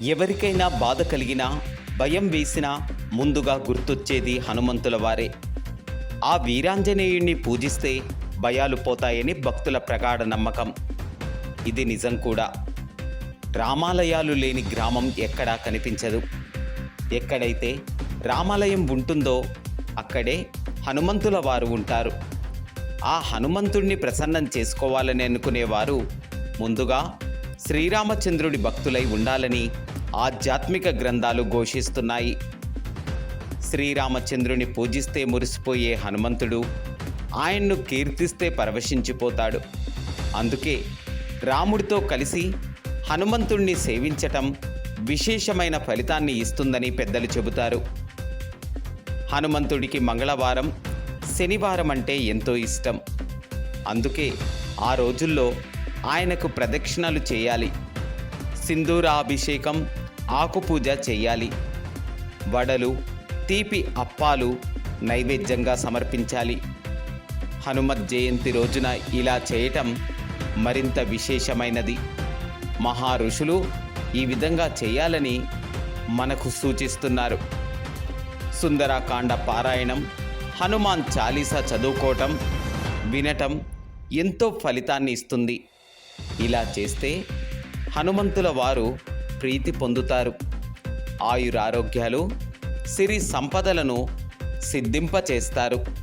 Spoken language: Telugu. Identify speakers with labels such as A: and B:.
A: ఎవరికైనా బాధ కలిగినా, భయం వేసినా ముందుగా గుర్తొచ్చేది హనుమంతుల వారే. ఆ వీరాంజనేయుణ్ణి పూజిస్తే భయాలు పోతాయని భక్తుల ప్రగాఢ నమ్మకం. ఇది నిజం కూడా. రామాలయాలు లేని గ్రామం ఎక్కడా కనిపించదు. ఎక్కడైతే రామాలయం ఉంటుందో అక్కడే హనుమంతుల వారు ఉంటారు. ఆ హనుమంతుణ్ణి ప్రసన్నం చేసుకోవాలని అనుకునేవారు ముందుగా శ్రీరామచంద్రుడి భక్తులై ఉండాలని ఆధ్యాత్మిక గ్రంథాలు ఘోషిస్తున్నాయి. శ్రీరామచంద్రుని పూజిస్తే మురిసిపోయే హనుమంతుడు ఆయన్ను కీర్తిస్తే పరవశించిపోతాడు. అందుకే రాముడితో కలిసి హనుమంతుణ్ణి సేవించటం విశేషమైన ఫలితాన్ని ఇస్తుందని పెద్దలు చెబుతారు. హనుమంతుడికి మంగళవారం, శనివారం అంటే ఎంతో ఇష్టం. అందుకే ఆ రోజుల్లో ఆయనకు ప్రదక్షిణలు చేయాలి, సింధూరాభిషేకం, ఆకుపూజ చేయాలి, వడలు, తీపి అప్పాలు నైవేద్యంగా సమర్పించాలి. హనుమత్ జయంతి రోజున ఇలా చేయటం మరింత విశేషమైనది. మహా ఋషులు ఈ విధంగా చేయాలని మనకు సూచిస్తున్నారు. సుందరకాండ పారాయణం, హనుమాన్ చాలీసా చదువుకోవటం, వినటం ఎంతో ఫలితాన్ని ఇస్తుంది. ఇలా చేస్తే హనుమంతుల వారు ప్రీతి పొందుతారు. ఆయురారోగ్యాలు, సిరి సంపదలను సిద్ధింపచేస్తారు.